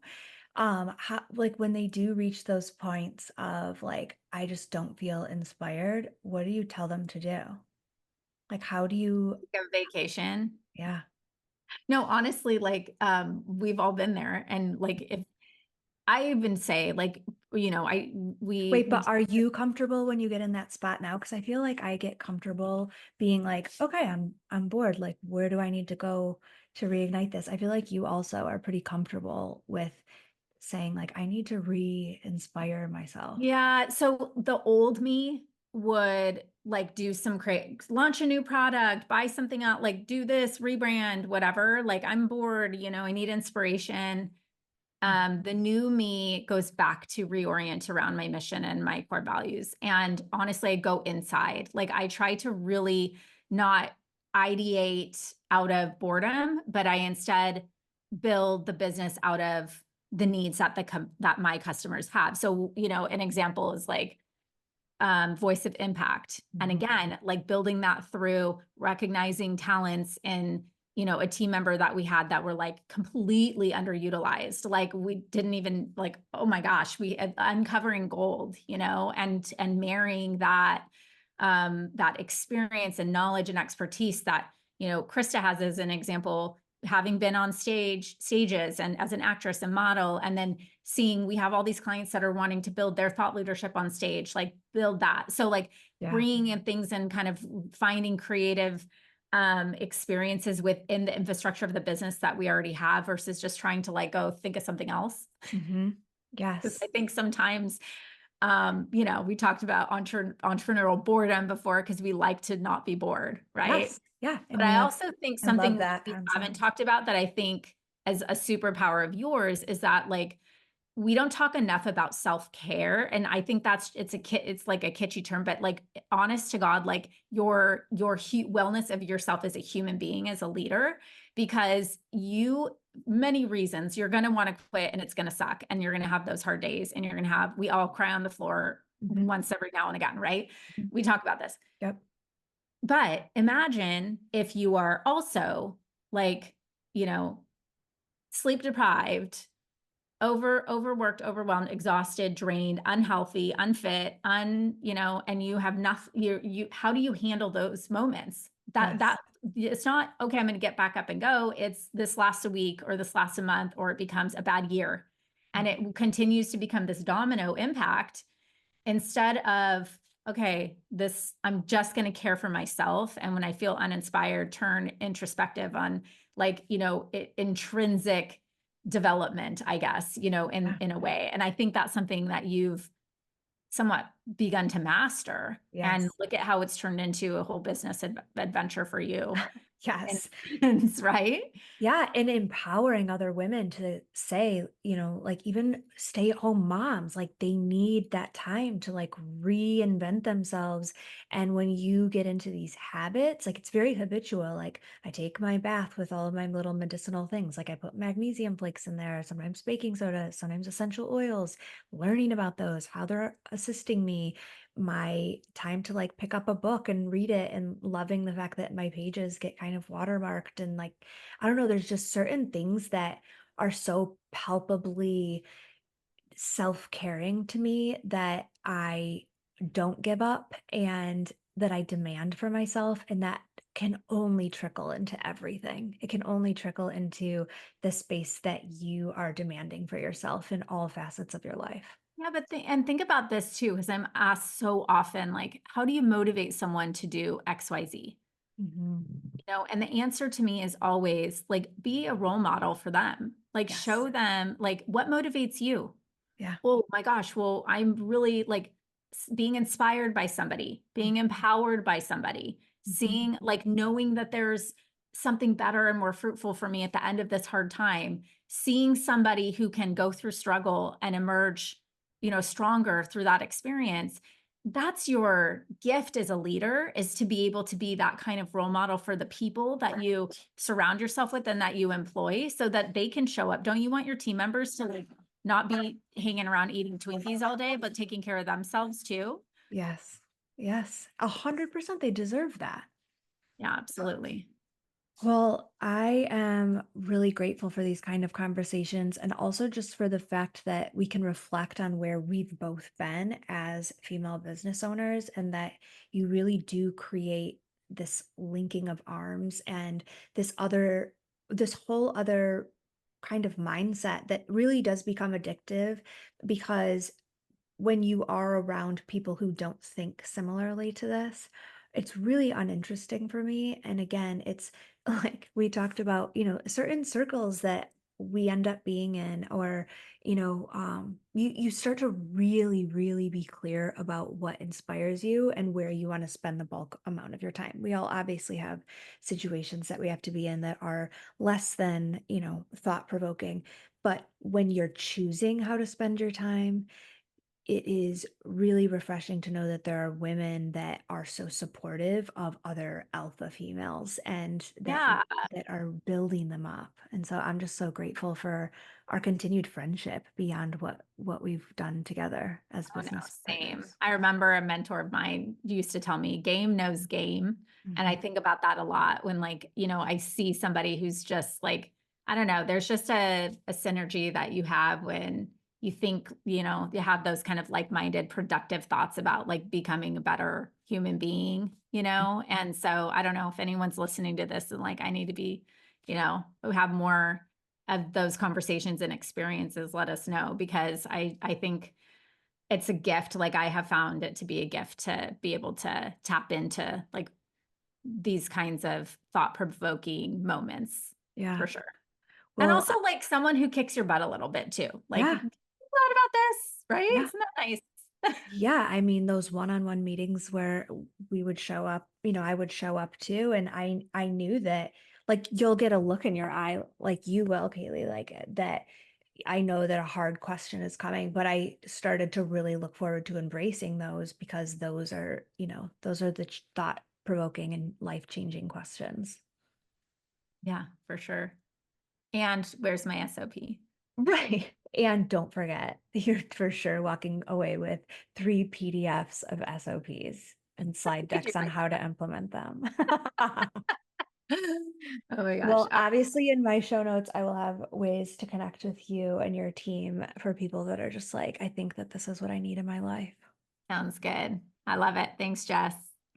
A: How, like when they do reach those points of like, I just don't feel inspired, what do you tell them to do? Like, how do you,
B: Take a vacation.
A: yeah.
B: No, honestly, like we've all been there. And like if I even say like, I
A: Wait,
B: we
A: but are you comfortable when you get in that spot now? Because I feel like I get comfortable being like, okay, I'm bored. Like, where do I need to go to reignite this? I feel like you also are pretty comfortable with saying like, I need to re-inspire myself.
B: Yeah, so the old me would like do some create, launch a new product, buy something out, like do this, rebrand, whatever. Like I'm bored, I need inspiration. The new me goes back to reorient around my mission and my core values. And honestly, I go inside. Like I try to really not ideate out of boredom, but I instead build the business out of the needs that that my customers have. So, an example is like voice of impact. And
A: Mhm.
B: again, like building that through recognizing talents in, a team member that we had that were like completely underutilized. Like we didn't even like, oh my gosh, we uncovering gold, and marrying that experience and knowledge and expertise that, Krista has as an example, having been on stages and as an actress and model, and then seeing we have all these clients that are wanting to build their thought leadership on stage, like build that. So like
A: Yeah.
B: bringing in things and kind of finding creative experiences within the infrastructure of the business that we already have versus just trying to like go think of something else.
A: Hmm.
B: Because
A: Yes.
B: I think sometimes, we talked about entrepreneurial boredom before because we like to not be bored, right?
A: Yes. Yeah.
B: But
A: And
B: I also think
A: I love
B: something
A: that
B: we
A: concept.
B: haven't talked about that I think as a superpower of yours is that like we don't talk enough about self-care, and I think it's like a kitschy term, but like honest to God, like your wellness of yourself as a human being, as a leader, because many reasons you're going to want to quit and it's going to suck and you're going to have those hard days and we all cry on the floor
A: Hmm.
B: once every now and again, right? We talk about this.
A: Yep.
B: But imagine if you are also like, you know, sleep deprived, overworked, overwhelmed, exhausted, drained, unhealthy, unfit, and you have nothing. How do you handle those moments?
A: Yes.
B: That it's not okay. I'm going to get back up and go. It's this lasts a week or this lasts a month or it becomes a bad year, and it continues to become this domino impact instead of, okay, I'm just going to care for myself. And when I feel uninspired, turn introspective on like, intrinsic development, I guess,
A: Yeah.
B: in a way. And I think that's something that you've somewhat begun to master. And
A: Yes.
B: look at how it's turned into a whole business adventure for you. And
A: Yes.
B: right?
A: Yeah, and empowering other women to say, like even stay-at-home moms, like they need that time to like reinvent themselves. And when you get into these habits, like it's very habitual. Like I take my bath with all of my little medicinal things. Like I put magnesium flakes in there, sometimes baking soda, sometimes essential oils, learning about those, how they're assisting me, my time to like pick up a book and read it and loving the fact that my pages get kind of watermarked and like I don't know, there's just certain things that are so palpably self-caring to me that I don't give up and that I demand for myself, and that can only trickle into everything. It can only trickle into the space that you are demanding for yourself in all facets of your life.
B: Yeah, but think about this too, because I'm asked so often, like, how do you motivate someone to do XYZ?
A: Mhm.
B: And the answer to me is always like be a role model for them. Like
A: Yes.
B: show them like what motivates you.
A: Yeah.
B: Oh my gosh, well, I'm really like being inspired by somebody, being empowered by somebody,
A: Mhm.
B: seeing like knowing that there's something better and more fruitful for me at the end of this hard time, seeing somebody who can go through struggle and emerge, stronger through that experience. That's your gift as a leader, is to be able to be that kind of role model for the people that you surround yourself with and that you employ so that they can show up. Don't you want your team members to like not be hanging around eating Twinkies all day, but taking care of themselves too?
A: Yes. Yes. 100% they deserve that.
B: Yeah, absolutely.
A: Well, I am really grateful for these kind of conversations and also just for the fact that we can reflect on where we've both been as female business owners and that you really do create this linking of arms and this whole other kind of mindset that really does become addictive because when you are around people who don't think similarly to this, it's really uninteresting for me. And again, it's like we talked about, certain circles that we end up being in, or, you start to really, really be clear about what inspires you and where you want to spend the bulk amount of your time. We all obviously have situations that we have to be in that are less than, thought provoking. But when you're choosing how to spend your time, it is really refreshing to know that there are women that are so supportive of other alpha females and
B: Yeah.
A: that are building them up. And so I'm just so grateful for our continued friendship beyond what we've done together as
B: Oh no,
A: business
B: same.
A: partners.
B: I remember a mentor of mine used to tell me, game knows game. And I
A: Mhm.
B: think about that a lot when, like, I see somebody who's just like, I don't know, there's just a synergy that you have when you think, you have those kind of like-minded productive thoughts about like becoming a better human being, And so I don't know if anyone's listening to this and like I need to be, have more of those conversations and experiences, let us know because I think it's a gift. Like I have found it to be a gift to be able to tap into like these kinds of thought-provoking moments
A: Yeah.
B: for sure. And
A: Well,
B: also, like, someone who kicks your butt a little bit too. Like, "You
A: yeah,
B: thought about this, right?
A: yeah.
B: Isn't that nice?"
A: Yeah, I mean, those one-on-one meetings where we would show up, I would show up too, and I knew that like you'll get a look in your eye, like you will, Kaylee, like that I know that a hard question is coming, but I started to really look forward to embracing those because those are the thought-provoking and life-changing questions.
B: Yeah, for sure. And where's my SOP?
A: Right. And don't forget, you're for sure walking away with 3 PDFs of SOPs and slide
B: Could you
A: decks on
B: write
A: how to implement them.
B: Oh my gosh.
A: Well, obviously, in my show notes, I will have ways to connect with you and your team for people that are just like, I think that this is what I need in my life.
B: Sounds good. I love it. Thanks, Jess.